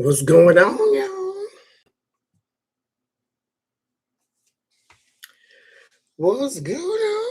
What's going on, y'all? What's going on?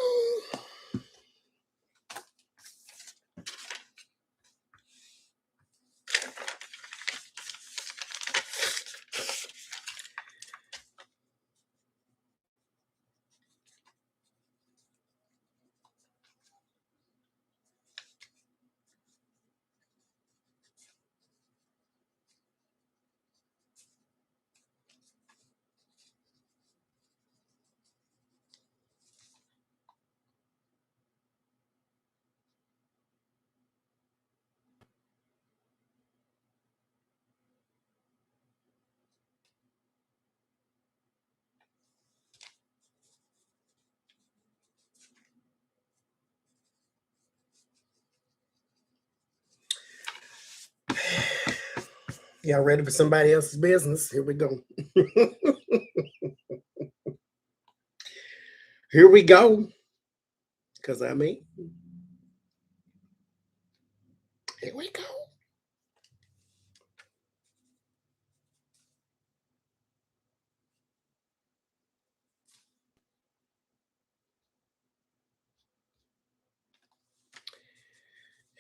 Y'all ready for somebody else's business? Here we go. Here we go. Because I mean, here we go.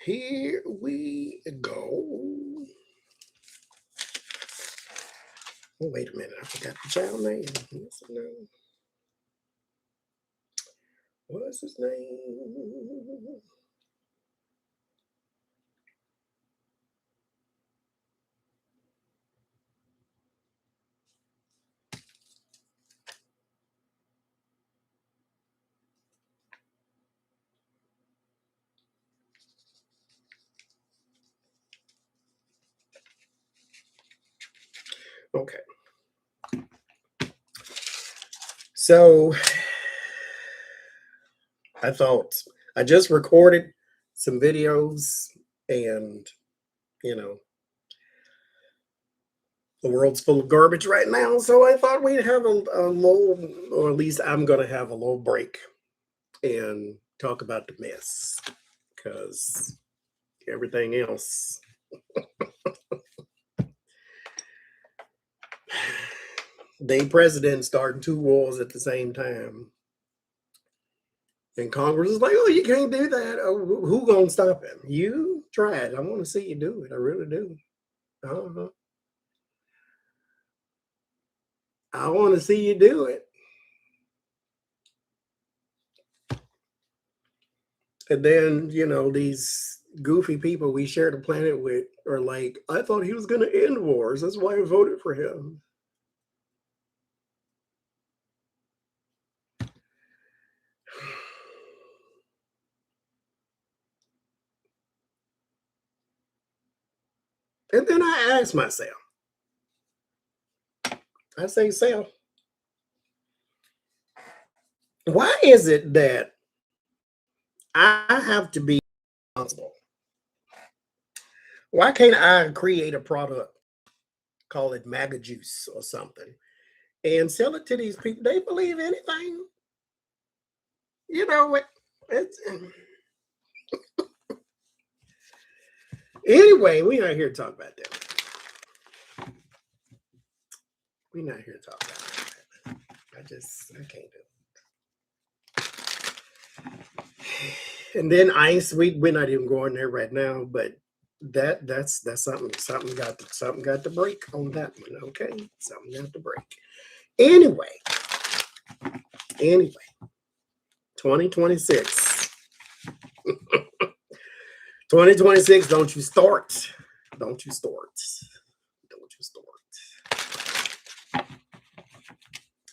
Here we go. Oh, wait a minute. I forgot the child name. What's his name? What's his name? Okay. So I thought I just recorded some videos and, you know, the world's full of garbage right now. So I thought we'd have a little, or at least I'm going to have a little break and talk about the mess because everything else. They president starting two wars at the same time. And Congress is like, oh, you can't do that. Oh, who gonna stop him? You try it. I want to see you do it. I really do. I want to see you do it. And then, you know, these goofy people we share the planet with are like, I thought he was going to end wars. That's why I voted for him. And then I ask myself, I say, self, why is it that I have to be responsible? Why can't I create a product, call it MAGA juice or something, and sell it to these people? They believe anything. You know, it's anyway, we're not here to talk about that. We're not here to talk about that. I can't do it. And then ice, we're not even going there right now, but that's something got to break on that one. Okay, something got to break. Anyway, 2026. 2026, don't you start. Don't you start. Don't you start.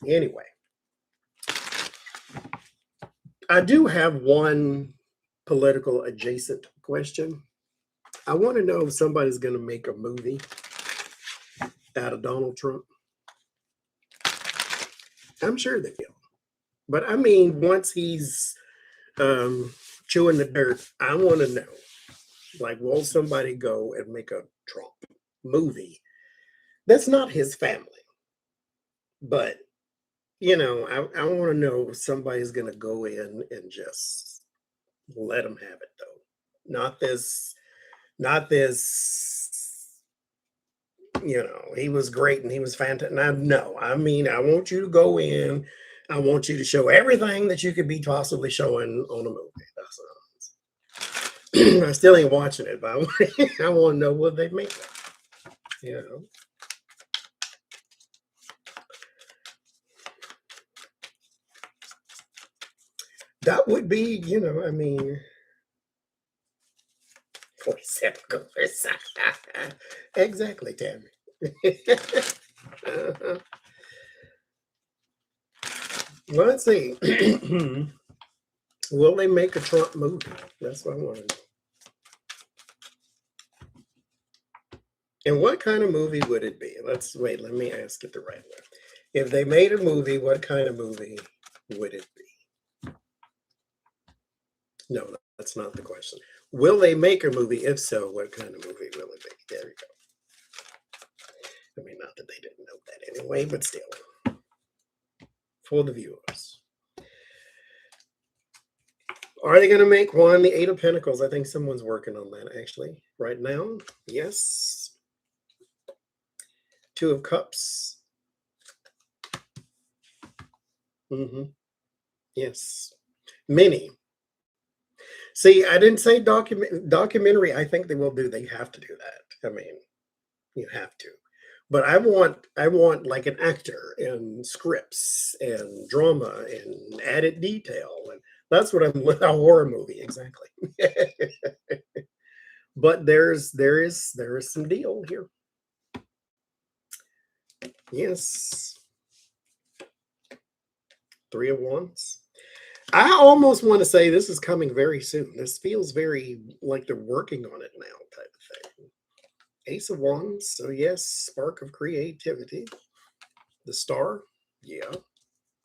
Anyway, I do have one political adjacent question. I want to know if somebody's going to make a movie out of Donald Trump. I'm sure they will. But I mean, once he's chewing the dirt, I want to know, like, will somebody go and make a Trump movie? That's not his family. But, you know, I want to know if somebody's going to go in and just let him have it, though. Not this he was great and he was fantastic. Now, no, I mean, I want you to go in. I want you to show everything that you could be possibly showing on a movie. That's all. I still ain't watching it, but I want to know what they make. That would be, I mean, 47 colors. Exactly, Tammy. Uh-huh. Let's see. Will they make a Trump movie? That's what I want to know. And what kind of movie would it be? Let me ask it the right way. If they made a movie, what kind of movie would it be? No, that's not the question. Will they make a movie? If so, what kind of movie will it be? There we go. I mean, not that they didn't know that anyway, but still. For the viewers. Are they going to make one? The Eight of Pentacles. I think someone's working on that actually right now. Yes. Two of Cups. Yes. Many. See, I didn't say documentary. I think they will do. They have to do that. I mean, you have to. But I want like an actor and scripts and drama and added detail, and that's what I'm a horror movie exactly. But there is some deal here. Yes. Three of Wands. I almost want to say this is coming very soon. This feels very like they're working on it now, type of thing. Ace of Wands. So yes, spark of creativity. The Star. Yeah.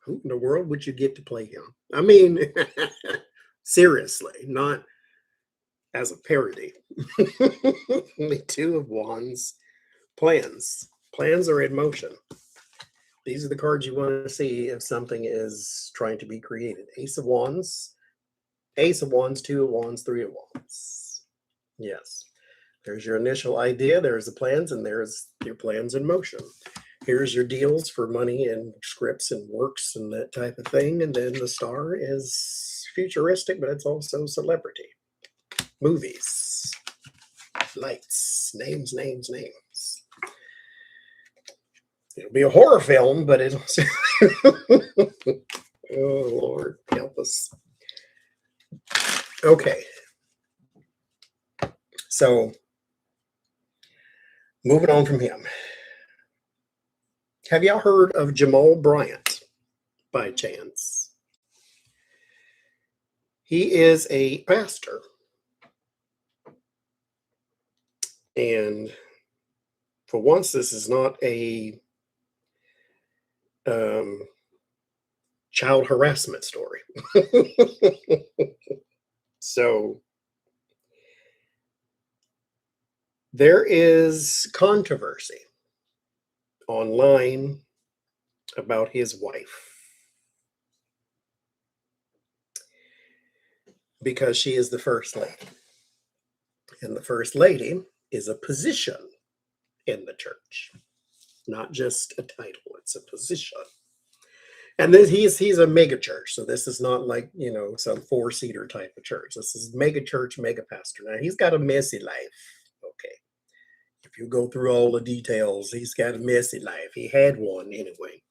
Who in the world would you get to play him? I mean, seriously, not as a parody. The Two of Wands. Plans. Plans are in motion. These are the cards you want to see if something is trying to be created. Ace of Wands, Two of Wands, Three of Wands. Yes. There's your initial idea. There's the plans, and there's your plans in motion. Here's your deals for money and scripts and works and that type of thing. And then the Star is futuristic, but it's also celebrity. Movies. Lights. Names. It'll be a horror film, but it'll... Oh, Lord, help us. Okay. So, moving on from him. Have y'all heard of Jamal Bryant by chance? He is a pastor. And for once, this is not a child harassment story. So there is controversy online about his wife because she is the first lady. And the first lady is a position in the church, not just a title, it's a position. And then he's a mega church. So this is not like, some 4-seater type of church. This is mega church, mega pastor. Now he's got a messy life. Okay. If you go through all the details, he's got a messy life. He had one anyway.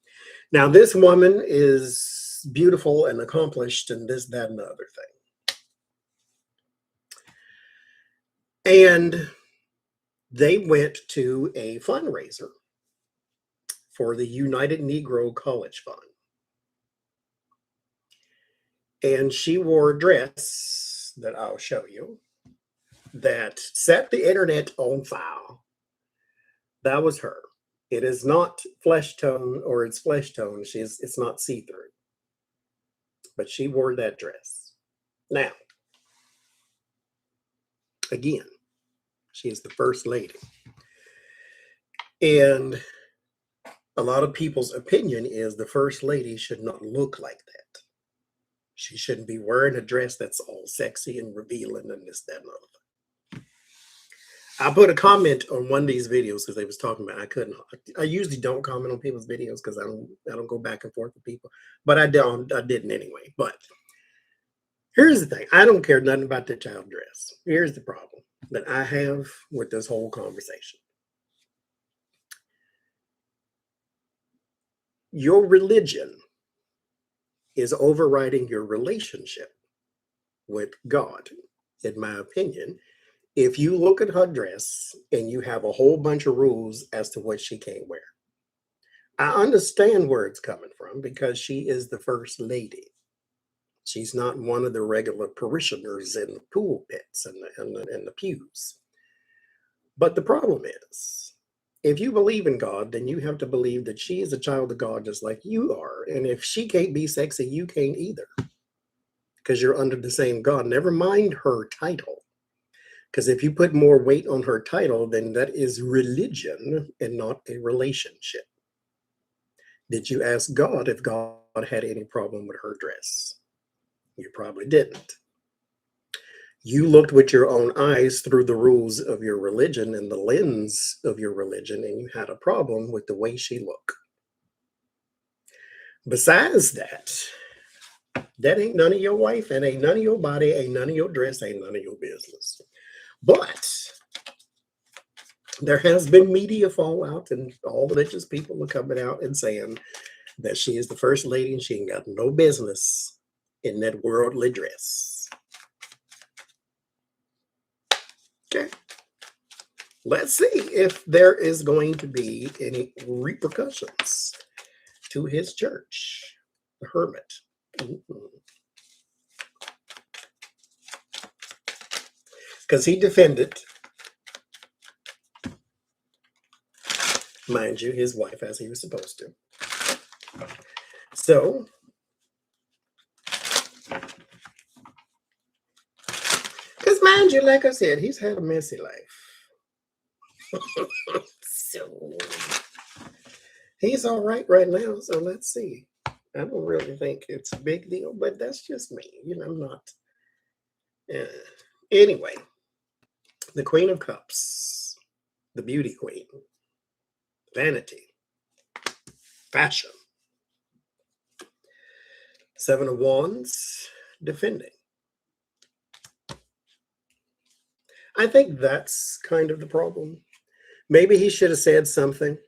Now this woman is beautiful and accomplished and this, that, and the other thing. And they went to a fundraiser for the United Negro College Fund. And she wore a dress that I'll show you that set the internet on fire. That was her. It is not flesh tone, or it's flesh tone. It's not see-through. But she wore that dress. Now, again, she is the first lady. And a lot of people's opinion is the first lady should not look like that. She shouldn't be wearing a dress that's all sexy and revealing and this, that, and other. I put a comment on one of these videos because they was talking about I couldn't. I usually don't comment on people's videos because I don't go back and forth with people, but I didn't anyway. But here's the thing: I don't care nothing about the child dress. Here's the problem that I have with this whole conversation: your religion is overriding your relationship with God, in my opinion. If you look at her dress and you have a whole bunch of rules as to what she can't wear, I understand where it's coming from because she is the first lady. She's not one of the regular parishioners in the pulpits and the pews. But the problem is, if you believe in God, then you have to believe that she is a child of God just like you are. And if she can't be sexy, you can't either because you're under the same God. Never mind her title. Because if you put more weight on her title, then that is religion and not a relationship. Did you ask God if God had any problem with her dress? You probably didn't. You looked with your own eyes through the rules of your religion and the lens of your religion, and you had a problem with the way she looked. Besides that, that ain't none of your wife, and ain't none of your body, ain't none of your dress, ain't none of your business. But there has been media fallout, and all religious people are coming out and saying that she is the first lady and she ain't got no business in that worldly dress. Okay. Let's see if there is going to be any repercussions to his church, the hermit. Because he defended, mind you, his wife as he was supposed to. So, because mind you, like I said, he's had a messy life. So, he's all right now. So, let's see. I don't really think it's a big deal, but that's just me. I'm not. Anyway, the Queen of Cups, the beauty queen, vanity, fashion, Seven of Wands, defending. I think that's kind of the problem. Maybe he should have said something,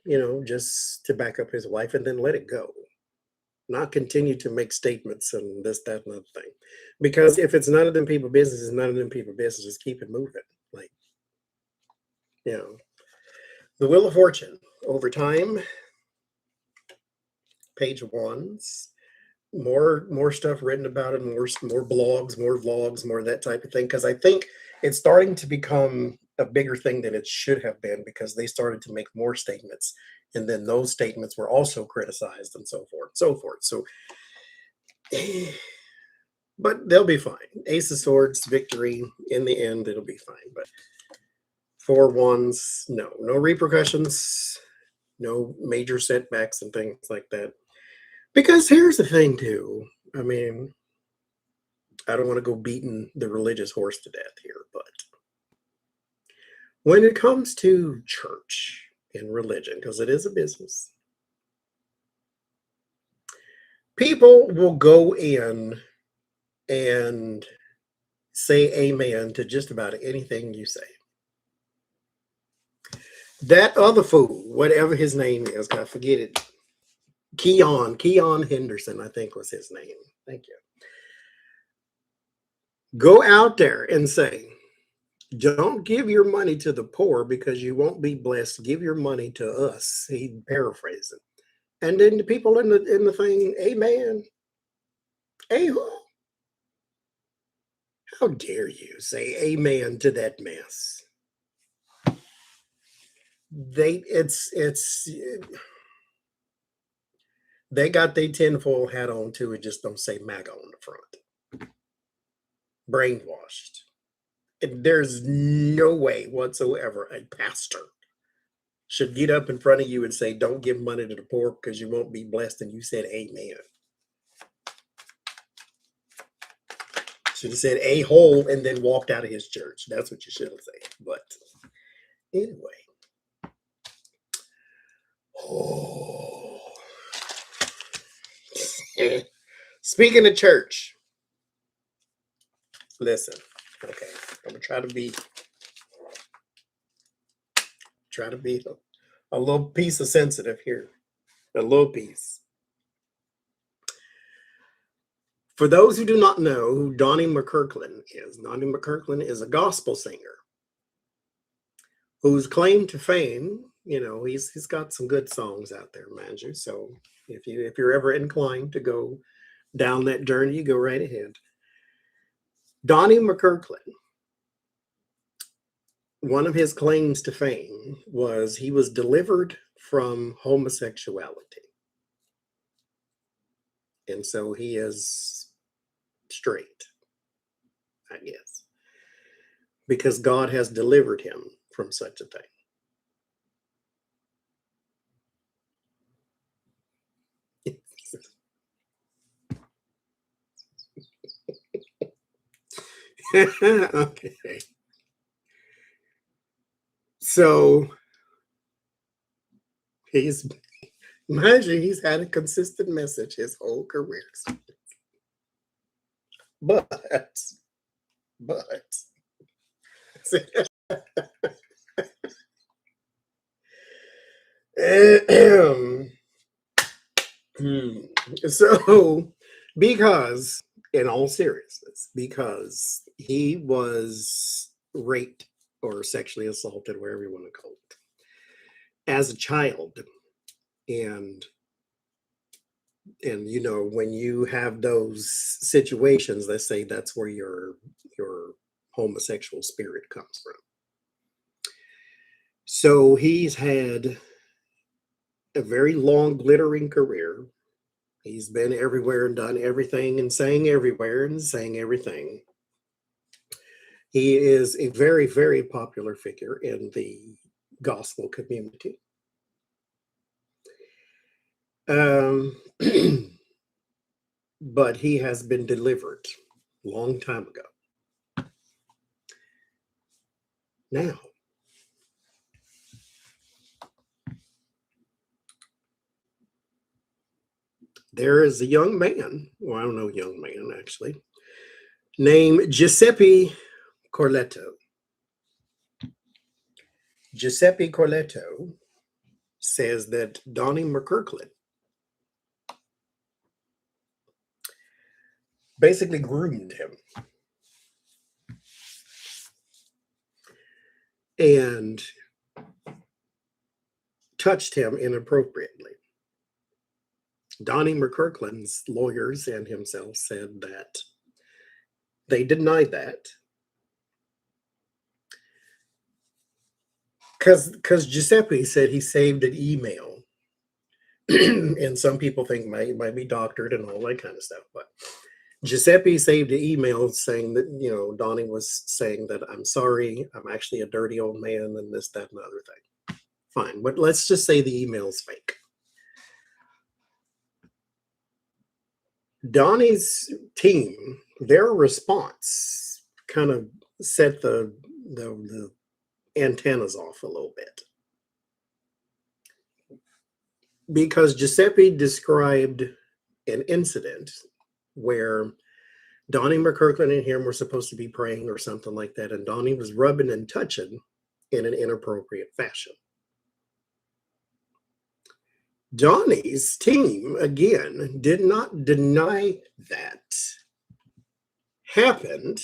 just to back up his wife and then let it go. Not continue to make statements and this, that, and other thing. Because if it's none of them people business, it's none of them people business. Just keep it moving. Like, the Wheel of Fortune over time, Page of Wands, more stuff written about it, more blogs, more vlogs, more that type of thing. Because I think it's starting to become a bigger thing than it should have been because they started to make more statements. And then those statements were also criticized and so forth, so forth. So, but they'll be fine. Ace of Swords, victory. In the end, it'll be fine. But Four Wands, no repercussions, no major setbacks and things like that. Because here's the thing, too. I mean, I don't want to go beating the religious horse to death here, but when it comes to church and religion, because it is a business, people will go in and say amen to just about anything you say. That other fool, whatever his name is, I forget it, Keon Henderson, I think was his name. Thank you. Go out there and say, don't give your money to the poor because you won't be blessed. Give your money to us. He paraphrased it. And then the people in the thing, amen. Hey, how dare you say amen to that mess? They got their tinfoil hat on too. It just don't say MAGA on the front. Brainwashed. There's no way whatsoever a pastor should get up in front of you and say, don't give money to the poor because you won't be blessed. And you said amen. Should have said a hole and then walked out of his church. That's what you should have said. But Anyway. Oh. Speaking of church, listen. Okay, I'm gonna try to be a little piece of sensitive here. A little piece. For those who do not know who Donnie McKirkland is a gospel singer whose claim to fame, he's got some good songs out there, mind you. So if you're ever inclined to go down that journey, you go right ahead. Donnie McKirkland, one of his claims to fame was he was delivered from homosexuality. And so he is straight, I guess, because God has delivered him from such a thing. Okay. So imagine he's had a consistent message his whole career. But so because in all seriousness, because he was raped or sexually assaulted, wherever you want to call it, as a child, and when you have those situations, let's say that's where your homosexual spirit comes from. So he's had a very long, glittering career. He's been everywhere and done everything and sang everywhere and sang everything. He is a very, very popular figure in the gospel community. But he has been delivered a long time ago. Now, there is a young man, well, I don't know, young man actually, named Giuseppe Corletto. Giuseppe Corletto says that Donnie McKirkland basically groomed him and touched him inappropriately. Donnie McKirkland's lawyers and himself said that they denied that because Giuseppe said he saved an email. And some people think it might be doctored and all that kind of stuff, but Giuseppe saved an email saying that, Donnie was saying that I'm sorry, I'm actually a dirty old man and this, that, and the other thing. Fine, but let's just say the email's fake. Donnie's team, their response kind of set the antennas off a little bit. Because Giuseppe described an incident where Donnie McKirkland and him were supposed to be praying or something like that, and Donnie was rubbing and touching in an inappropriate fashion. Donnie's team, again, did not deny that happened.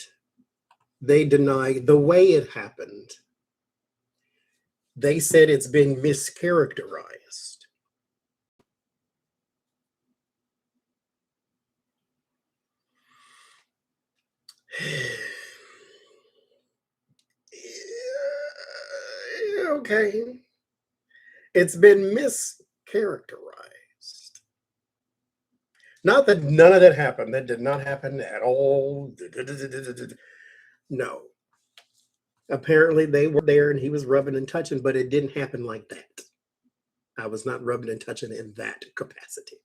They denied the way it happened. They said it's been mischaracterized. Okay. It's been mischaracterized. Not that none of that happened. That did not happen at all. No. Apparently they were there and he was rubbing and touching, but it didn't happen like that. I was not rubbing and touching in that capacity.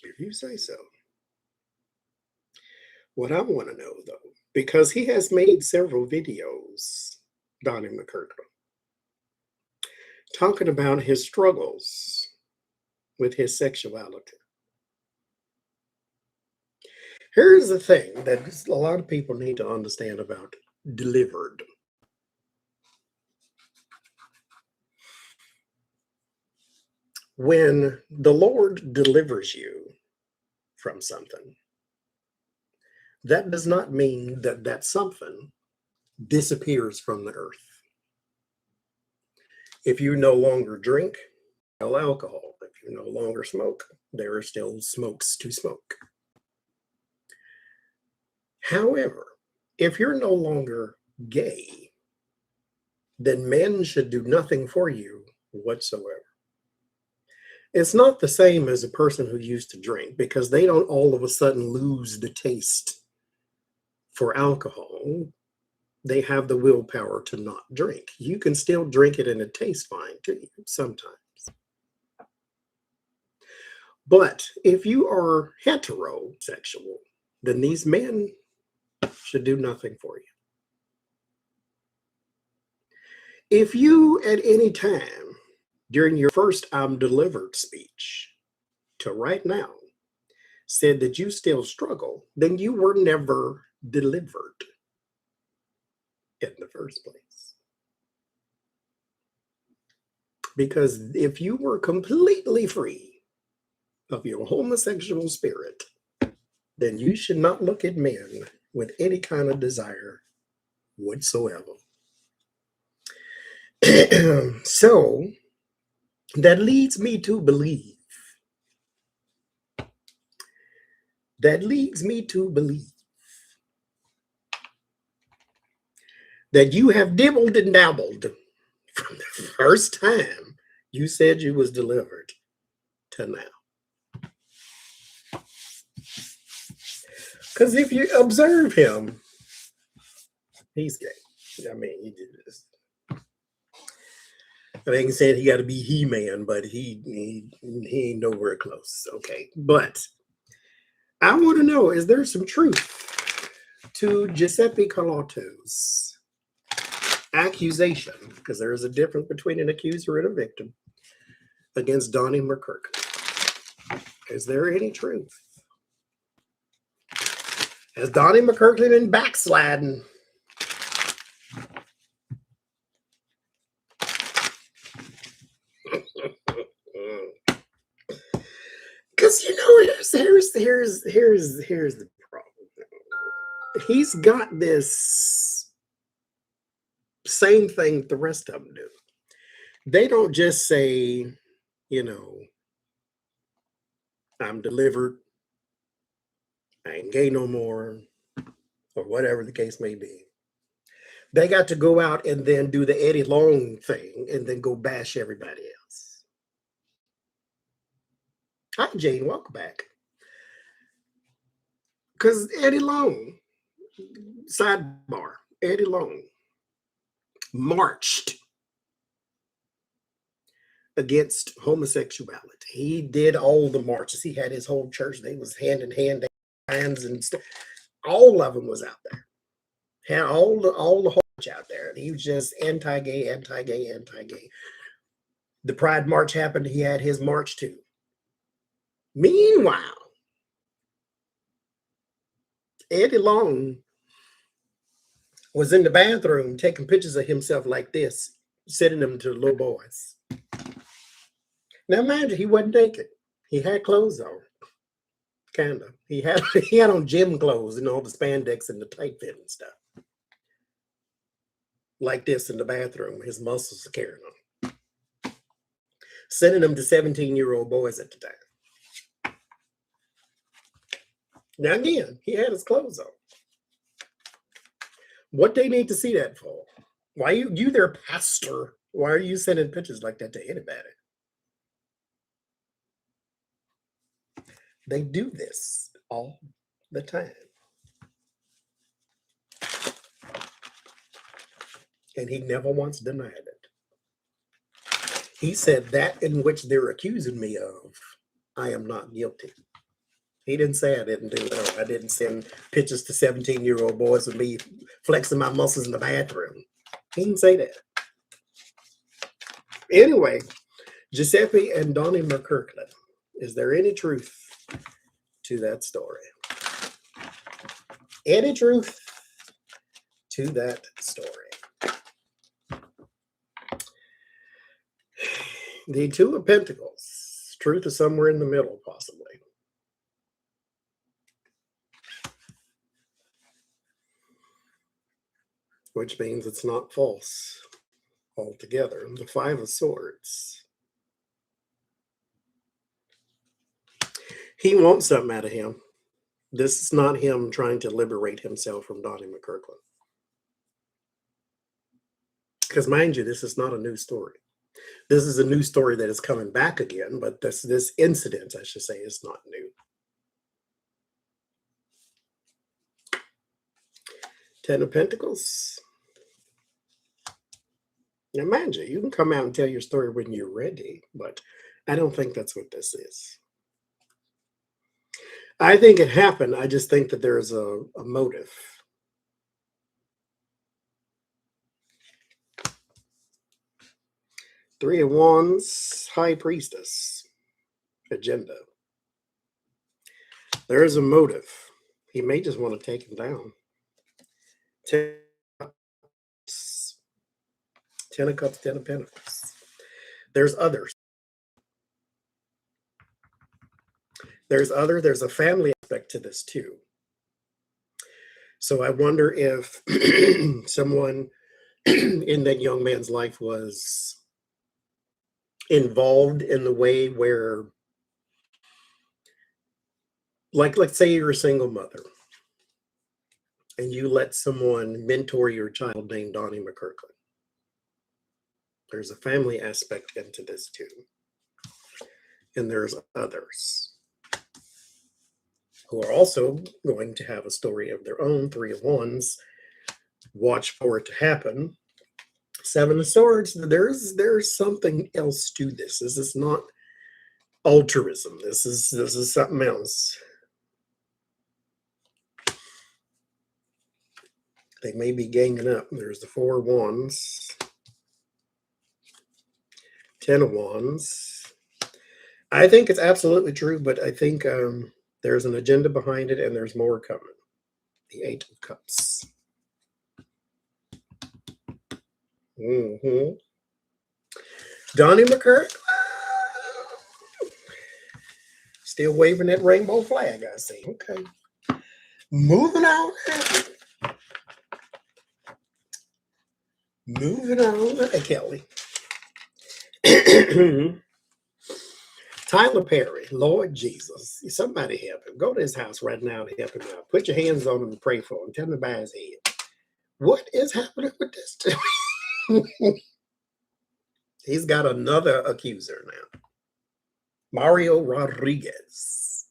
If you say so. What I want to know, though, because he has made several videos, Donnie McKirkland, talking about his struggles with his sexuality. Here's the thing that a lot of people need to understand about delivered. When the Lord delivers you from something, that does not mean that that something disappears from the earth. If you no longer drink alcohol, if you no longer smoke, there are still smokes to smoke. However, if you're no longer gay, then men should do nothing for you whatsoever. It's not the same as a person who used to drink, because they don't all of a sudden lose the taste for alcohol. They have the willpower to not drink. You can still drink it and it tastes fine to you sometimes. But if you are heterosexual, then these men should do nothing for you. If you at any time during your first I'm delivered speech to right now said that you still struggle, then you were never delivered in the first place. Because if you were completely free of your homosexual spirit, then you should not look at men with any kind of desire whatsoever. So that leads me to believe that you have dibbled and dabbled from the first time you said you was delivered to now. Because if you observe him, he's gay. I mean, he did this. I think he said he got to be He-Man, but he ain't nowhere close. Okay, but I want to know: is there some truth to Giuseppe Carlotto's accusation? Because there is a difference between an accuser and a victim against Donnie McKirkland. Is there any truth? Has Donnie McKirkland been backsliding? Because here's the problem. He's got this same thing the rest of them do. They don't just say, I'm delivered, I ain't gay no more, or whatever the case may be. They got to go out and then do the Eddie Long thing and then go bash everybody else. Hi, Jane, welcome back. Because Eddie Long, sidebar, Eddie Long marched against homosexuality. He did all the marches. He had his whole church. They was hand in hand, hands and stuff. All of them was out there. Had all the whole church out there. He was just anti-gay, anti-gay, anti-gay. The Pride March happened. He had his march too. Meanwhile, Eddie Long was in the bathroom taking pictures of himself like this, sending them to the little boys. Now imagine he wasn't naked. He had clothes on. Kind of. He had on gym clothes and all the spandex and the tight fit and stuff. Like this in the bathroom. His muscles are carrying on. Sending them to 17-year-old boys at the time. Now again, he had his clothes on. What they need to see that for? Why you their pastor? Why are you sending pictures like that to anybody? They do this all the time. And he never once denied it. He said that in which they're accusing me of, I am not guilty. He didn't say I didn't do it, or I didn't send pictures to 17-year-old boys of me flexing my muscles in the bathroom. He didn't say that. Anyway, Giuseppe and Donnie McKirkland. Is there any truth to that story? Any truth to that story? The Two of Pentacles. Truth is somewhere in the middle, possibly. Which means it's not false altogether. The Five of Swords. He wants something out of him. This is not him trying to liberate himself from Donnie McKirkland. Because mind you, this is not a new story. This is a new story that is coming back again, but this incident, I should say, is not new. Ten of Pentacles. Now, mind you, you can come out and tell your story when you're ready, but I don't think that's what this is. I think it happened. I just think that there's a motive. Three of Wands, High Priestess, agenda. There is a motive. He may just want to take him down. Ten of Cups, Ten of Pentacles. There's others. There's a family aspect to this too. So I wonder if someone in that young man's life was involved in the way where, like, let's say you're a single mother and you let someone mentor your child named Donnie McKirkland. There's a family aspect into this too. And there's others who are also going to have a story of their own. Three of Wands. Watch for it to happen. Seven of Swords. There's something else to this. This is not altruism. This is something else. They may be ganging up. There's the Four of Wands. Ten of Wands. I think it's absolutely true, but I think there's an agenda behind it, and there's more coming. The Eight of Cups. Donnie McKirkland. Still waving that rainbow flag, I see. Okay. Moving on. Moving on. Hey, Kelly. Tyler Perry, Lord Jesus, somebody help him. Go to his house right now to help him out. Put your hands on him and pray for him. Tell him to bow his head. What is happening with this? He's got another accuser now. Mario Rodriguez.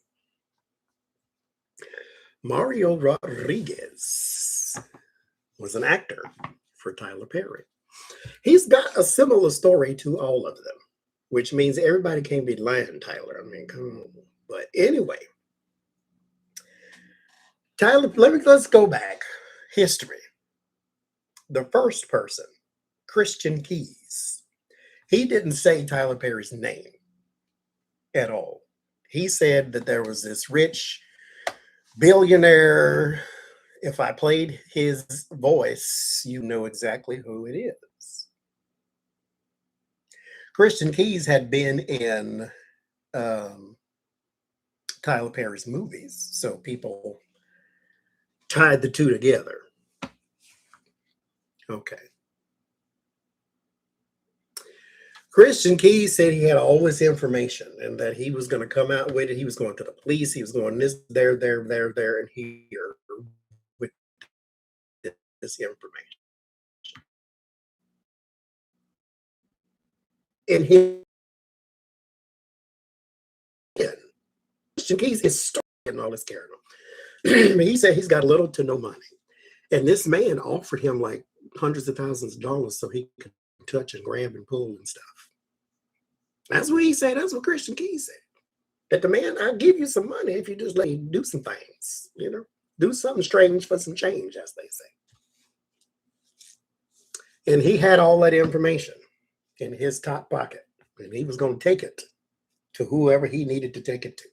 Mario Rodriguez was an actor for Tyler Perry. He's got a similar story to all of them, which means everybody can't be lying, Tyler. I mean, come on. But anyway, Tyler, let's go back. History. The first person, Christian Keys. He didn't say Tyler Perry's name at all. He said that there was this rich billionaire. If I played his voice, you know exactly who it is. Christian Keys had been in Tyler Perry's movies, so people tied the two together. Okay. Christian Keys said he had all this information and that he was going to come out with it. He was going to the police. He was going this, there, and here with this information. And Christian Keys is starting all this carrying on. He said he's got little to no money. And this man offered him like hundreds of thousands of dollars so he could touch and grab and pull and stuff. That's what he said. That's what Christian Keys said. That the man, I'll give you some money if you just let me do some things, do something strange for some change, as they say. And he had all that information in his top pocket, and he was going to take it to whoever he needed to take it to.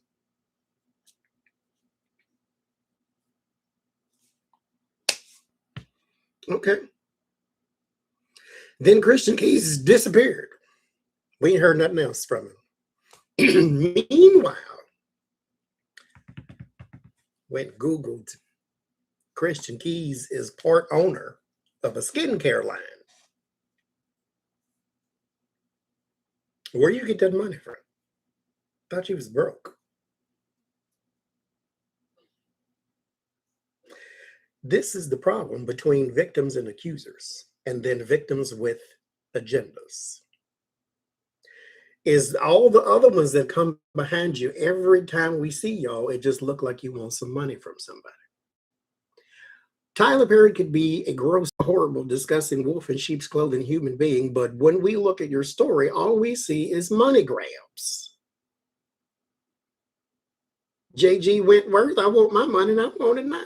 Okay. Then Christian Keys disappeared. We ain't heard nothing else from him. Meanwhile, went Googled, Christian Keys is part owner of a skincare line. Where you get that money from? Thought you was broke. This is the problem between victims and accusers, and then victims with agendas. Is all the other ones that come behind you, every time we see y'all, it just look like you want some money from somebody. Tyler Perry could be a gross, horrible, disgusting wolf in sheep's clothing human being, but when we look at your story, all we see is money grabs. J.G. Wentworth, I want my money and I want it now.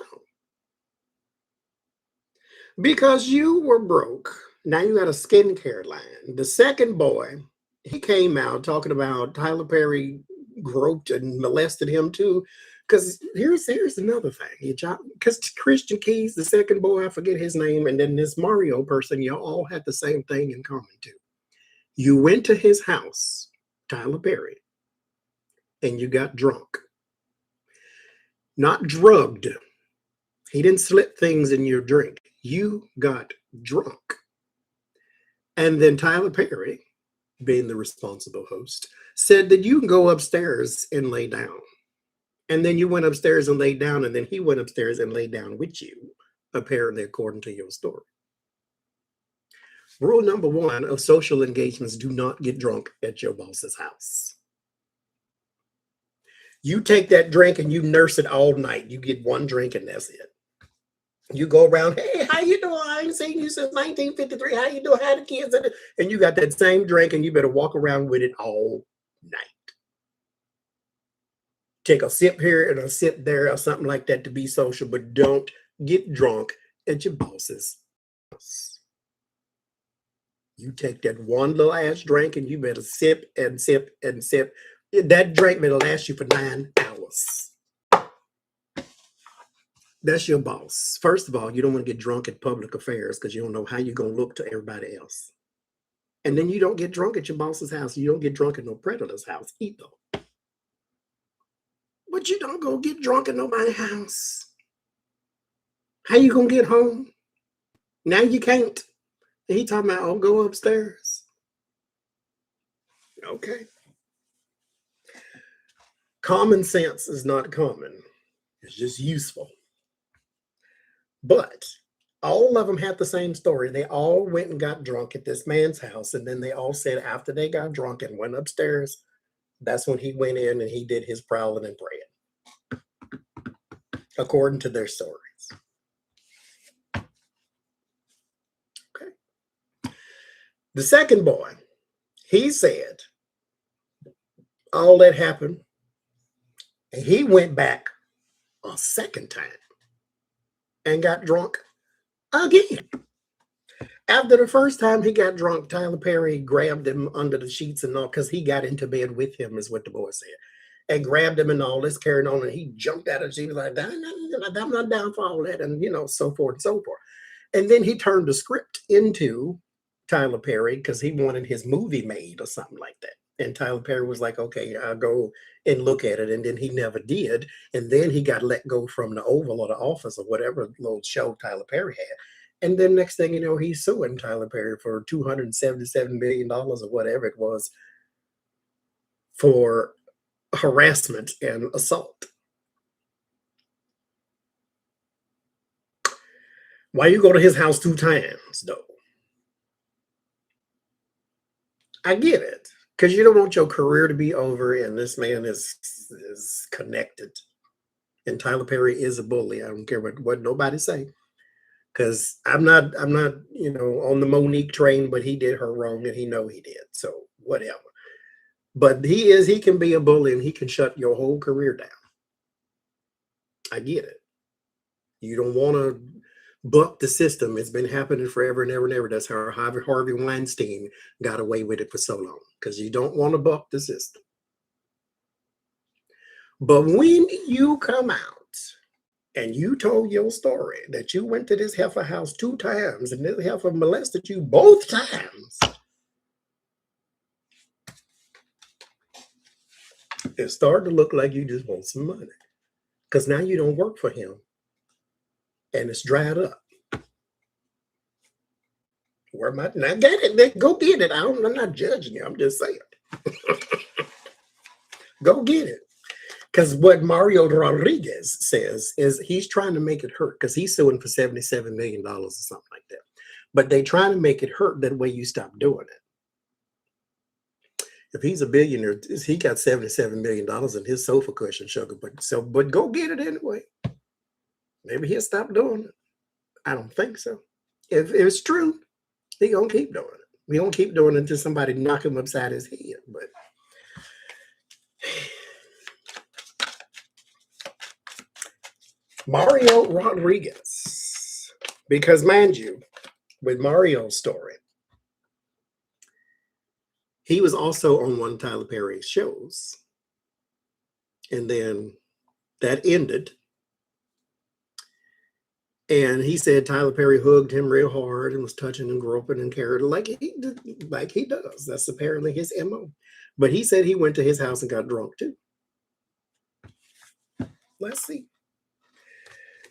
Because you were broke, now you got a skincare line. The second boy, he came out talking about Tyler Perry groped and molested him too. Because here's another thing. Because Christian Keys, the second boy, I forget his name, and then this Mario person, y'all all had the same thing in common too. You went to his house, Tyler Perry, and you got drunk. Not drugged. He didn't slip things in your drink. You got drunk. And then Tyler Perry, being the responsible host, said that you can go upstairs and lay down. And then you went upstairs and laid down, and then he went upstairs and laid down with you, apparently, according to your story. Rule number 1 of social engagements: do not get drunk at your boss's house. You take that drink and you nurse it all night. You get one drink and that's it. You go around, hey, how you doing? I ain't seen you since 1953. How you doing? How the kids? And you got that same drink and you better walk around with it all night. Take a sip here and a sip there or something like that to be social, but don't get drunk at your boss's house. You take that one little ass drink and you better sip and sip and sip. That drink better last you for 9 hours. That's your boss. First of all, you don't want to get drunk at public affairs because you don't know how you're going to look to everybody else. And then you don't get drunk at your boss's house. You don't get drunk at no predator's house either. But you don't go get drunk at nobody's house. How you going to get home? Now you can't. And he talking about, oh, go upstairs. Okay. Common sense is not common. It's just useful. But all of them had the same story. They all went and got drunk at this man's house. And then they all said after they got drunk and went upstairs, that's when he went in and he did his prowling and praying, according to their stories. Okay. The second boy, he said all that happened. And he went back a second time and got drunk again. After the first time he got drunk, Tyler Perry grabbed him under the sheets and all, because he got into bed with him, is what the boy said, and grabbed him and all this, carrying on, and he jumped out of the sheet, like, I'm not down for all that, and so forth and so forth. And then he turned the script into Tyler Perry because he wanted his movie made or something like that. And Tyler Perry was like, okay, I'll go and look at it. And then he never did. And then he got let go from the Oval or the Office or whatever little show Tyler Perry had. And then next thing you know, he's suing Tyler Perry for $277 million or whatever it was for harassment and assault. Why you go to his house 2 times, though? I get it. Because you don't want your career to be over, and this man is connected. And Tyler Perry is a bully. I don't care what nobody say. Because I'm not, on the Monique train, but he did her wrong, and he know he did. So whatever. But he can be a bully and he can shut your whole career down. I get it. You don't want to buck the system. It's been happening forever and ever and ever. That's how Harvey Weinstein got away with it for so long, because you don't want to buck the system. But when you come out and you told your story that you went to this heifer house 2 times and this heifer molested you both times, it started to look like you just want some money, because now you don't work for him and it's dried up. Where my now get it? Go get it. I'm not judging you. I'm just saying. Go get it. Because what Mario Rodriguez says is he's trying to make it hurt, because he's suing for $77 million or something like that. But they trying to make it hurt that way you stop doing it. If he's a billionaire, he got $77 million in his sofa cushion, sugar. But go get it anyway. Maybe he'll stop doing it. I don't think so. If it's true, he gonna keep doing it. We gonna keep doing it until somebody knock him upside his head. But Mario Rodriguez, because mind you, with Mario's story, he was also on one of Tyler Perry's shows, and then that ended. And he said Tyler Perry hugged him real hard and was touching and groping and carried like he does. That's apparently his MO. But he said he went to his house and got drunk too. Let's see.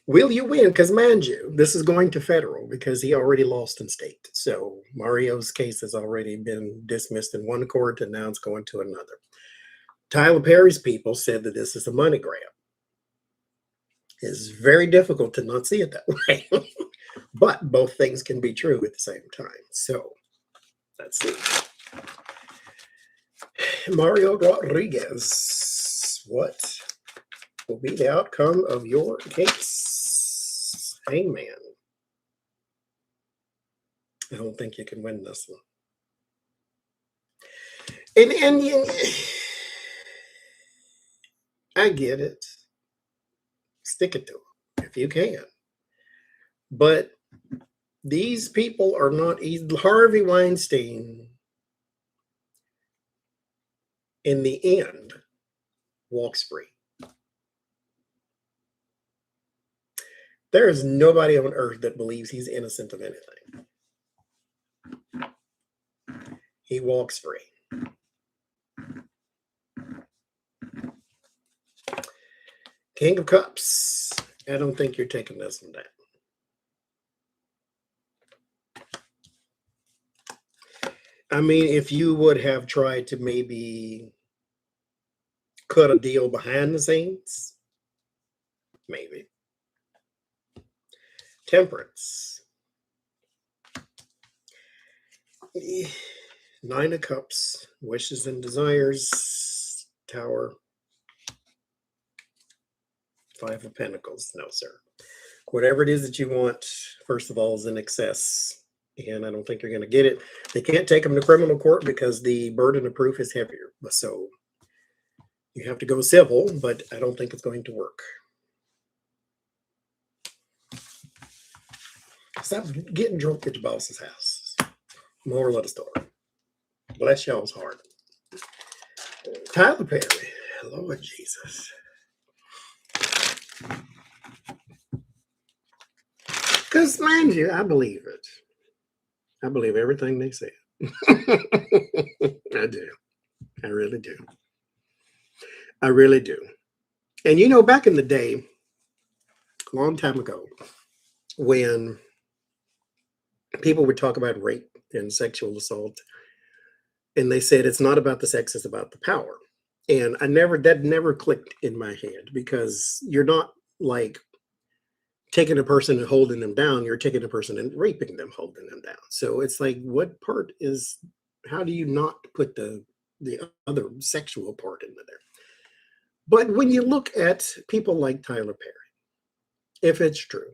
Will you win? Because mind you, this is going to federal because he already lost in state. So Mario's case has already been dismissed in one court and now it's going to another. Tyler Perry's people said that this is a money grab. It's very difficult to not see it that way. But both things can be true at the same time. So let's see. Mario Rodriguez, what will be the outcome of your case? Hangman. I don't think you can win this one. And I get it. Stick it to them if you can. But these people are not easy. Harvey Weinstein, in the end, walks free. There is nobody on earth that believes he's innocent of anything. He walks free. King of Cups. I don't think you're taking this one down. I mean, if you would have tried to maybe cut a deal behind the scenes, maybe. Temperance. 9 of Cups. Wishes and desires. Tower. 5 of Pentacles. No, sir. Whatever it is that you want, first of all, is in excess. And I don't think you're going to get it. They can't take them to criminal court because the burden of proof is heavier. So you have to go civil, but I don't think it's going to work. Stop getting drunk at your boss's house. Moral of the story. Bless y'all's heart. Tyler Perry. Lord Jesus. Because, mind you, I believe it. I believe everything they said. I do. I really do. I really do. And you know, back in the day, a long time ago, when people would talk about rape and sexual assault, and they said it's not about the sex, it's about the power. And that never clicked in my head, because you're not like taking a person and holding them down, you're taking a person and raping them, holding them down. So it's like, what part is, how do you not put the other sexual part into there? But when you look at people like Tyler Perry, if it's true,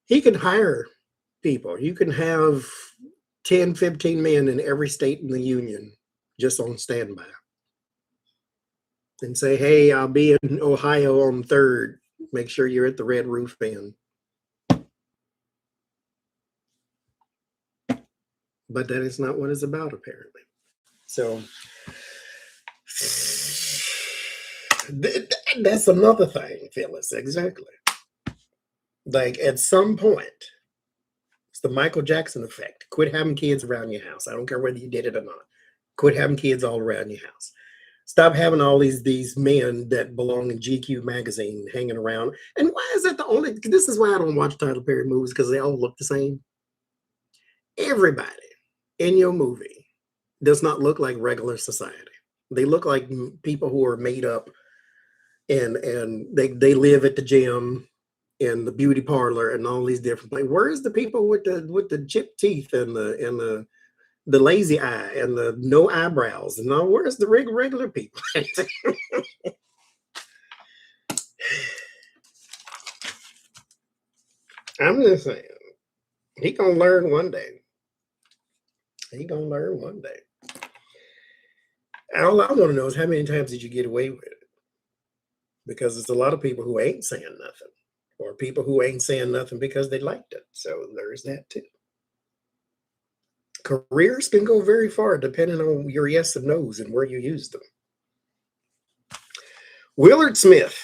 he can hire people. You can have 10, 15 men in every state in the union just on standby and say, hey, I'll be in Ohio on 3rd. Make sure you're at the Red Roof Inn. But that is not what it's about, apparently. So that's another thing, Phyllis. Exactly. Like at some point, it's the Michael Jackson effect. Quit having kids around your house. I don't care whether you did it or not. Quit having kids all around your house. Stop having all these men that belong in GQ magazine hanging around. And why is that the only? This is why I don't watch Tyler Perry movies, because they all look the same. Everybody in your movie does not look like regular society. They look like people who are made up, and they live at the gym and the beauty parlor and all these different places. Where's the people with the chipped teeth and the lazy eye and the no eyebrows? And all, where's the regular people? I'm just saying, he gonna learn one day. He gonna learn one day. All I want to know is how many times did you get away with it? Because there's a lot of people who ain't saying nothing, or people who ain't saying nothing because they liked it. So there's that too. Careers can go very far depending on your yes and no's and where you use them. Willard Smith,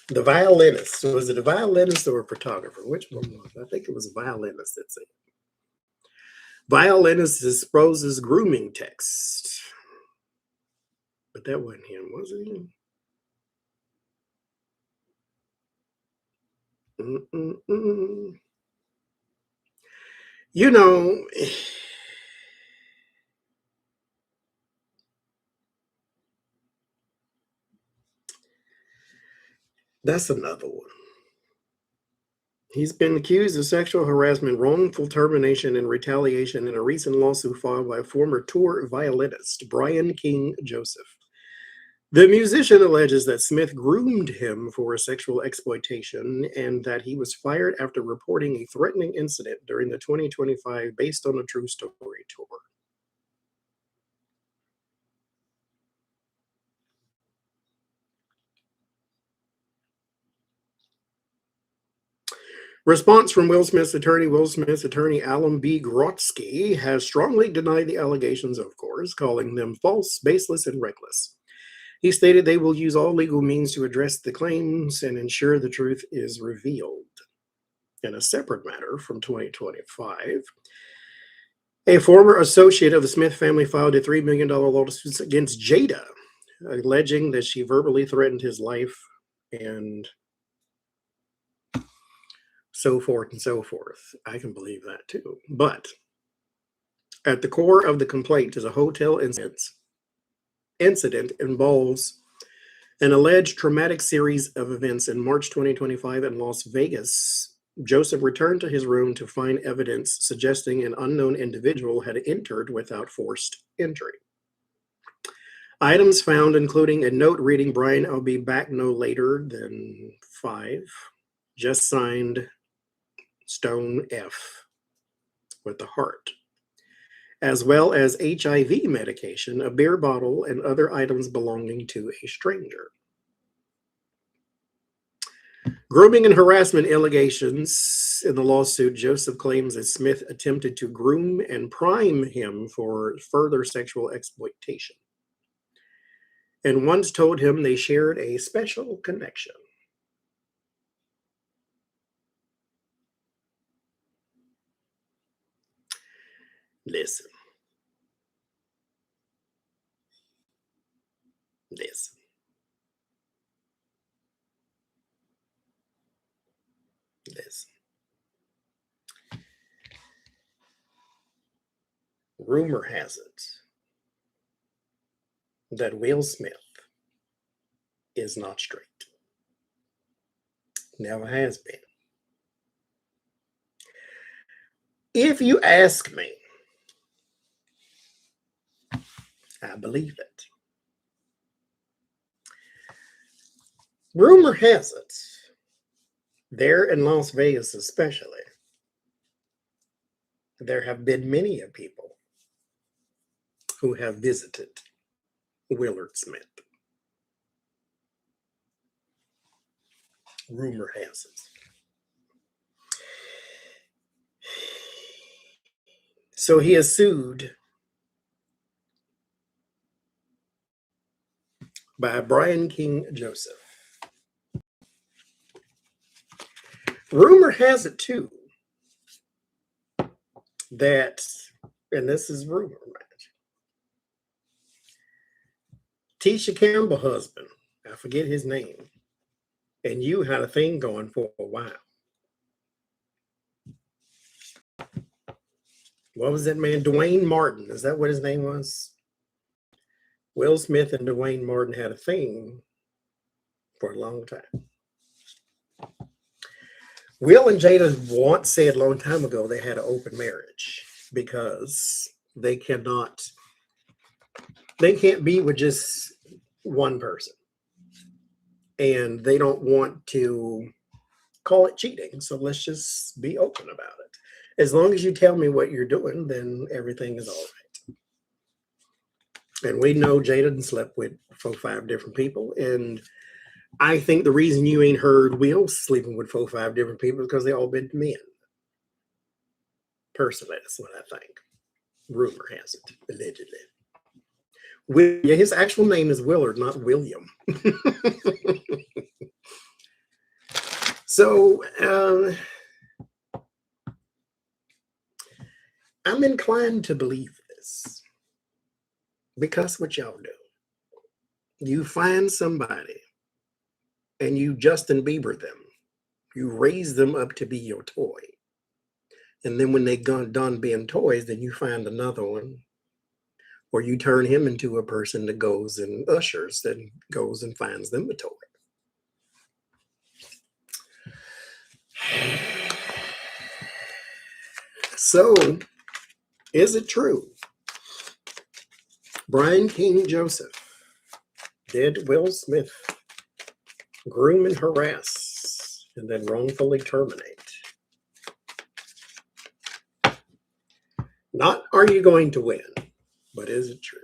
the violinist. Was it a violinist or a photographer? Which one was it? I think it was a violinist that said. Violinist exposes grooming text. But that wasn't him, was it him? You know, that's another one. He's been accused of sexual harassment, wrongful termination, and retaliation in a recent lawsuit filed by former tour violinist Brian King Joseph. The musician alleges that Smith groomed him for sexual exploitation and that he was fired after reporting a threatening incident during the 2025 Based on a True Story tour. Response from Will Smith's attorney. Will Smith's attorney, Alan B. Grotsky, has strongly denied the allegations, of course, calling them false, baseless, and reckless. He stated they will use all legal means to address the claims and ensure the truth is revealed. In a separate matter from 2025, a former associate of the Smith family filed a $3 million lawsuit against Jada, alleging that she verbally threatened his life and so forth and so forth. I can believe that too. But at the core of the complaint is a hotel incident involves an alleged traumatic series of events in March 2025 in Las Vegas. Joseph returned to his room to find evidence suggesting an unknown individual had entered without forced entry. Items found including a note reading, Brian, I'll be back no later than 5, just signed Stone F with the heart, as well as HIV medication, a beer bottle, and other items belonging to a stranger. Grooming and harassment allegations in the lawsuit. Joseph claims that Smith attempted to groom and prime him for further sexual exploitation, and once told him they shared a special connection. Listen. Rumor has it that Will Smith is not straight. Never has been. If you ask me, I believe it. Rumor has it, there in Las Vegas especially, there have been many of people who have visited Willard Smith. Rumor has it. So he is sued by Brian King Joseph. Rumor has it too that, and this is rumor, Tisha Campbell's husband, I forget his name, and you had a thing going for a while. What was that man? Dwayne Martin. Is that what his name was? Will Smith and Dwayne Martin had a thing for a long time. Will and Jada once said a long time ago they had an open marriage because they can't be with just one person. And they don't want to call it cheating. So let's just be open about it. As long as you tell me what you're doing, then everything is all right. And we know Jada slept with 4-5 different people. And I think the reason you ain't heard Will sleeping with 4-5 different people is because they all been men. Personally, that's what I think. Rumor has it, allegedly. Yeah, his actual name is Willard, not William. So I'm inclined to believe this because what y'all do, you find somebody and you Justin Bieber them, you raise them up to be your toy, and then when they done being toys, then you find another one, or you turn him into a person that goes and ushers, then goes and finds them a toy. So, is it true? Brian King Joseph did Will Smith groom and harass and then wrongfully terminate? Not are you going to win, but is it true?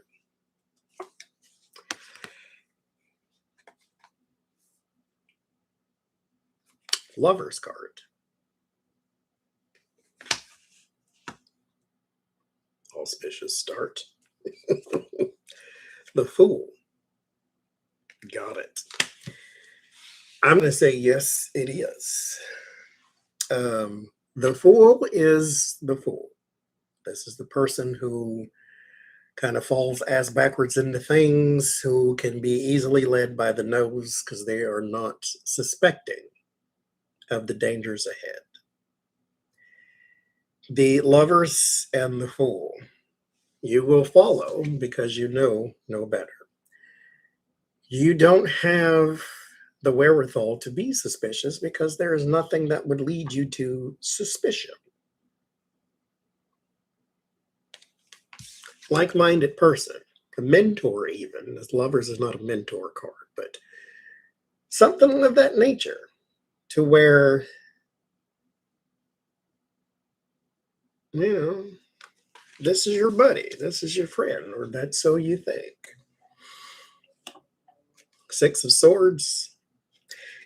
Lover's card. Auspicious start. The Fool. Got it. I'm going to say yes, it is. The Fool is the Fool. This is the person who kind of falls ass backwards into things, who can be easily led by the nose because they are not suspecting of the dangers ahead. The Lovers and the Fool. You will follow because you know no better. You don't have the wherewithal to be suspicious because there is nothing that would lead you to suspicion. Like-minded person, a mentor even, as Lovers is not a mentor card, but something of that nature, to where, you know, this is your buddy, this is your friend, or that's so you think. Six of Swords.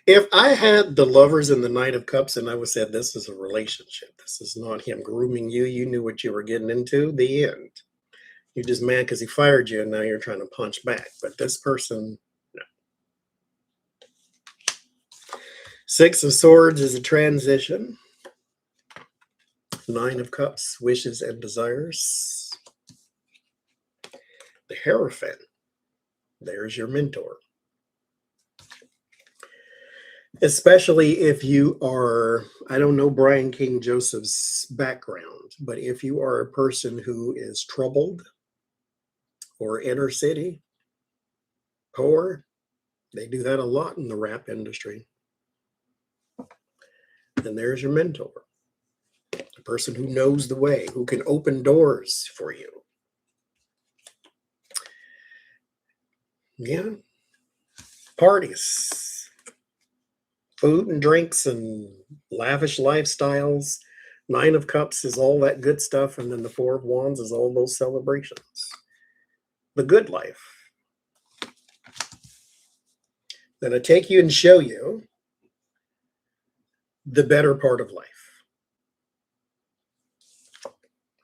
If I had the Lovers and the Knight of Cups and I would say this is a relationship, this is not him grooming you, you knew what you were getting into, the end. You're just mad because he fired you and now you're trying to punch back. But this person, no. Six of Swords is a transition. Nine of Cups, wishes and desires. The Hierophant, there's your mentor. Especially if you are, I don't know Brian King Joseph's background, but if you are a person who is troubled or inner city, poor, they do that a lot in the rap industry. And there's your mentor. A person who knows the way, who can open doors for you. Yeah. Parties, food and drinks and lavish lifestyles. Nine of Cups is all that good stuff, and then the Four of Wands is all those celebrations. The good life. Then I take you and show you the better part of life.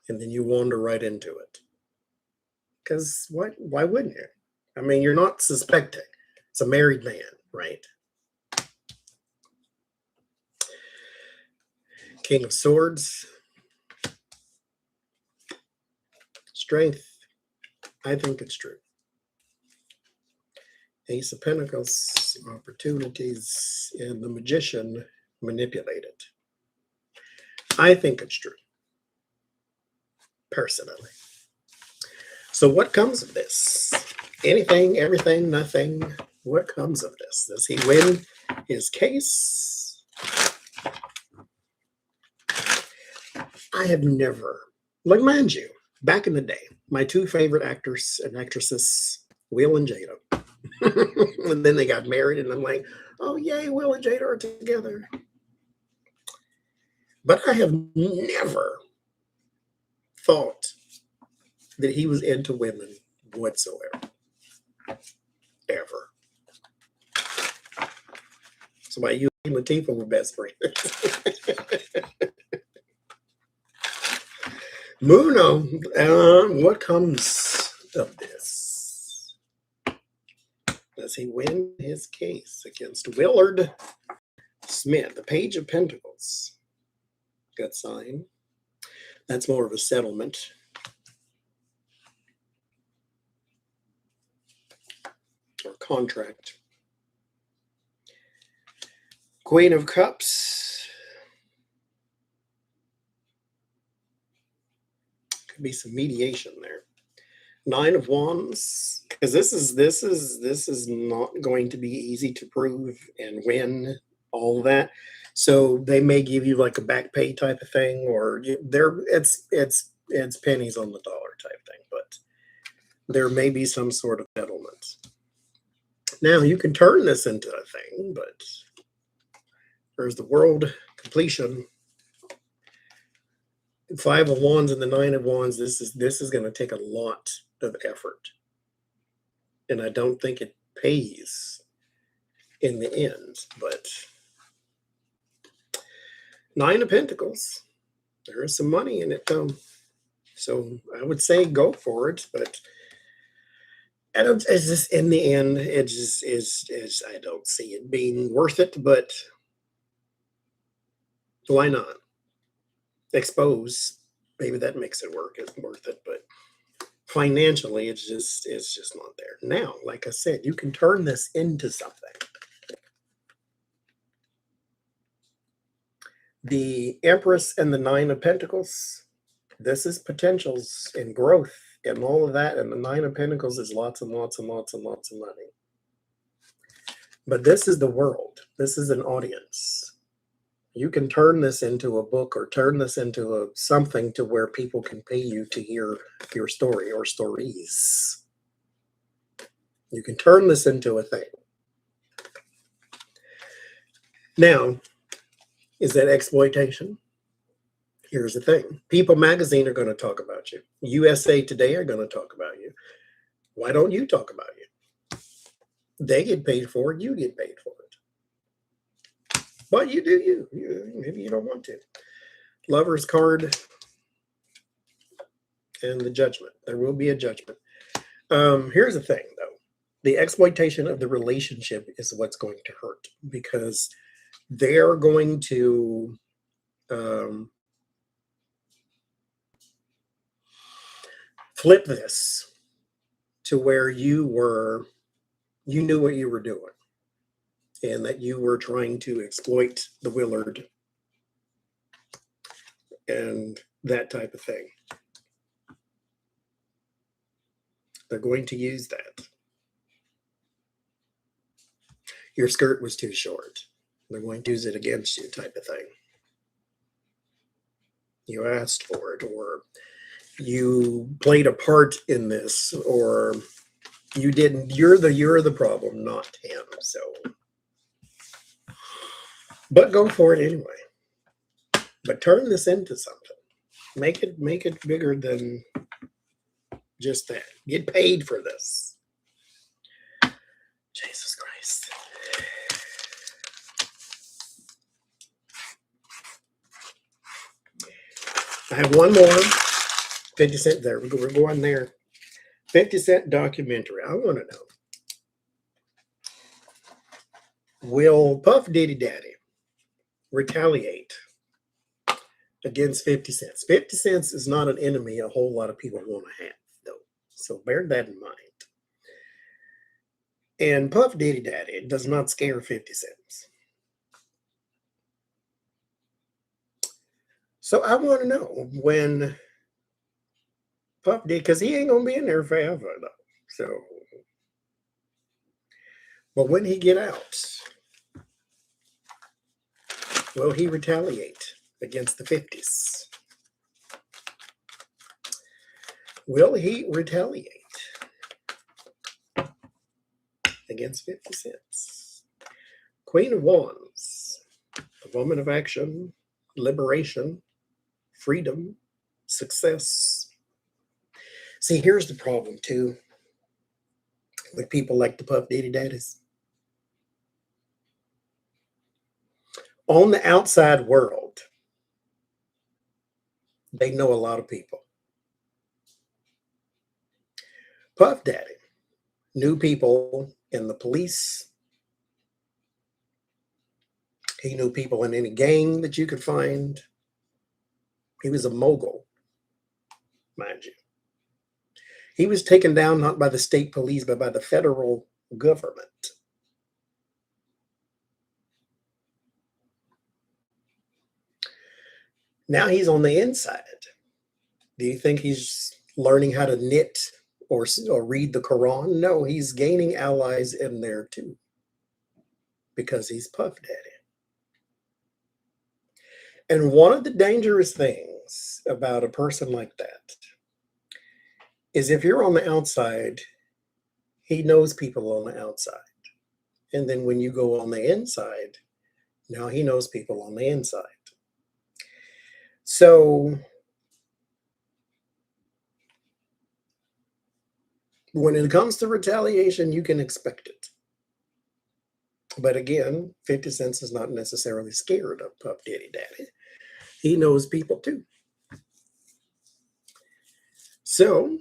And then you wander right into it. Because why wouldn't you? I mean, you're not suspecting. It's a married man, right? King of Swords. Strength. I think it's true. Ace of Pentacles. Opportunities. And the Magician. Manipulated. I think it's true. Personally. So what comes of this? Anything, everything, nothing. What comes of this? Does he win his case? I have never, like, mind you, back in the day, my two favorite actors and actresses, Will and Jada. And then they got married, and I'm like, oh, yay, Will and Jada are together. But I have never thought that he was into women whatsoever. Ever. So why you and Latifah were best friends. Muno, what comes of this? Does he win his case against Willard Smith? The Page of Pentacles got signed. That's more of a settlement. Or contract. Queen of Cups. Could be some mediation there. Nine of Wands, because this is not going to be easy to prove and win all of that. So they may give you like a back pay type of thing, or it's pennies on the dollar type thing, but there may be some sort of settlement. Now you can turn this into a thing, but there's the world completion. Five of Wands and the Nine of Wands. This is going to take a lot of effort, and I don't think it pays in the end. But Nine of Pentacles, there is some money in it though, so I would say go for it. But it's just in the end, it just is. I don't see it being worth it. But why not? Expose, maybe that makes it work. It's worth it, but financially, it's just not there. Now, like I said, you can turn this into something. The Empress and the Nine of Pentacles. This is potentials and growth and all of that. And the Nine of Pentacles is lots and lots and lots and lots of money. But this is the world. This is an audience. You can turn this into a book or turn this into something to where people can pay you to hear your story or stories. You can turn this into a thing. Now, is that exploitation? Here's the thing. People magazine are going to talk about you. USA Today are going to talk about you. Why don't you talk about you? They get paid for it. You get paid for it. But you do you. Maybe you don't want to. Lover's card and the judgment. There will be a judgment. Here's the thing, though. The exploitation of the relationship is what's going to hurt, because they're going to flip this to where you knew what you were doing, and that you were trying to exploit the Willard and that type of thing. They're going to use that. Your skirt was too short. They're going to use it against you type of thing. You asked for it, or you played a part in this, or you didn't. You're the problem, not him. So, but go for it anyway. But turn this into something. Make it bigger than just that. Get paid for this. Jesus Christ. I have one more. 50 Cent there. We're going there. 50 Cent documentary. I want to know. Will Puff Diddy Daddy retaliate against 50 Cent? 50 Cent is not an enemy a whole lot of people want to have, though. So bear that in mind. And Puff Diddy Daddy does not scare 50 Cent. So I want to know when Puff Diddy, because he ain't going to be in there forever, though. So, but when he get out, will he retaliate against the 50s? Will he retaliate against 50 Cent? Queen of Wands, a woman of action, liberation, freedom, success. See, here's the problem, too, with people like the Puff Diddy Daddies. On the outside world, they know a lot of people. Puff Daddy knew people in the police. He knew people in any gang that you could find. He was a mogul, mind you. He was taken down not by the state police, but by the federal government. Now he's on the inside. Do you think he's learning how to knit or read the Quran? No, he's gaining allies in there too, because he's Puff Daddy. And one of the dangerous things about a person like that is if you're on the outside, he knows people on the outside. And then when you go on the inside, now he knows people on the inside. So when it comes to retaliation, you can expect it. But again, 50 Cent is not necessarily scared of Puff Daddy Daddy. He knows people too. So,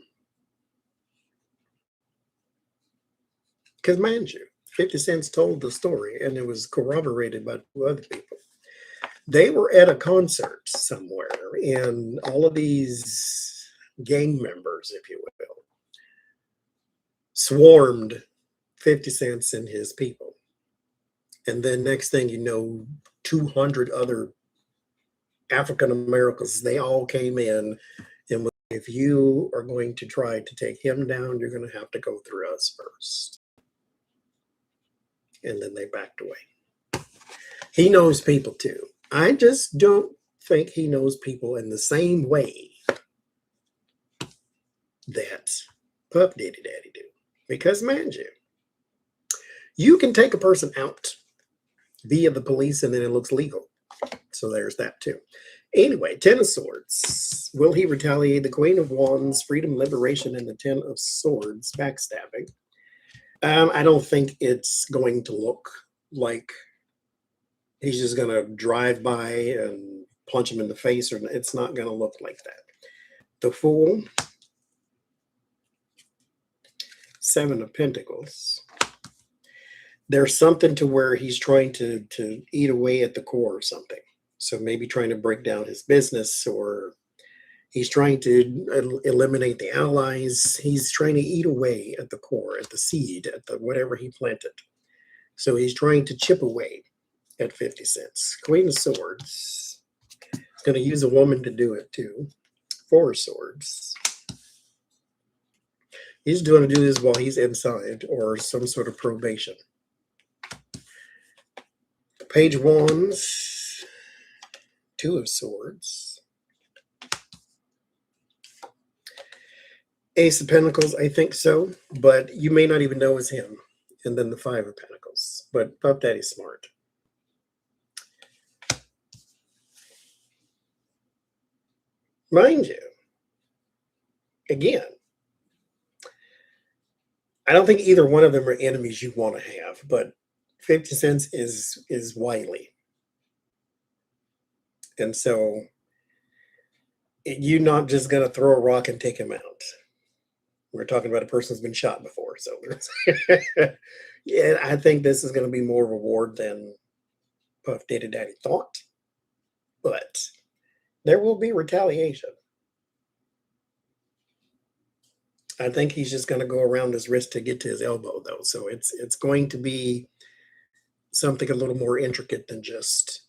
because mind you, 50 Cent told the story and it was corroborated by two other people. They were at a concert somewhere and all of these gang members, if you will, swarmed 50 Cent and his people. And then next thing you know, 200 other African Americans, they all came in and if you are going to try to take him down, you're going to have to go through us first. And then they backed away. He knows people too. I just don't think he knows people in the same way that Puff Daddy Daddy do. Because mind you, you can take a person out via the police and then it looks legal. So there's that too. Anyway, 10 of Swords. Will he retaliate? The Queen of Wands, freedom, liberation, and the 10 of Swords, backstabbing. I don't think it's going to look like he's just going to drive by and punch him in the face. Or it's not going to look like that. The Fool. 7 of Pentacles. There's something to where he's trying to eat away at the core or something. So maybe trying to break down his business, or he's trying to eliminate the allies. He's trying to eat away at the core, at the seed, at the whatever he planted. So he's trying to chip away at 50 Cent. Queen of Swords. He's going to use a woman to do it too. 4 of Swords. He's going to do this while he's inside or some sort of probation. Page of Wands, 2 of Swords. Ace of Pentacles, I think so, but you may not even know it's him. And then the 5 of Pentacles, but Puff Daddy's smart. Mind you, again, I don't think either one of them are enemies you want to have, but 50 cents is wily. And so you're not just going to throw a rock and take him out. We're talking about a person who's been shot before. So yeah, I think this is going to be more reward than Puff Daddy Daddy thought. But there will be retaliation. I think he's just going to go around his wrist to get to his elbow, though. So it's going to be something a little more intricate than just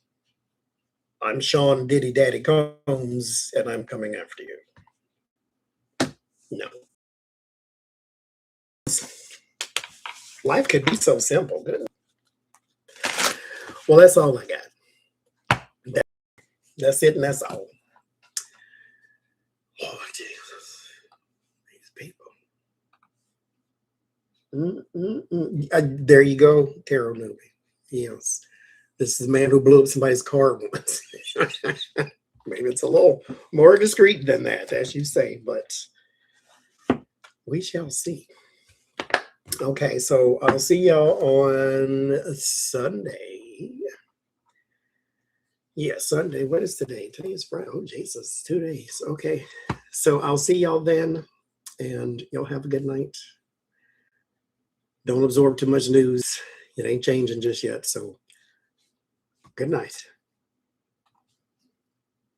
I'm Sean Diddy Daddy Combs and I'm coming after you. No. Life could be so simple. Good. Well, that's all I got. That's it, and that's all. Oh, Jesus. These people. There you go, tarot newbie. Yes. This is the man who blew up somebody's car once. Maybe it's a little more discreet than that, as you say, but we shall see. Okay, so I'll see y'all on Sunday. Yeah, Sunday. What is today? Today is Friday. Oh, Jesus, 2 days. Okay, so I'll see y'all then, and y'all have a good night. Don't absorb too much news. It ain't changing just yet, so good night.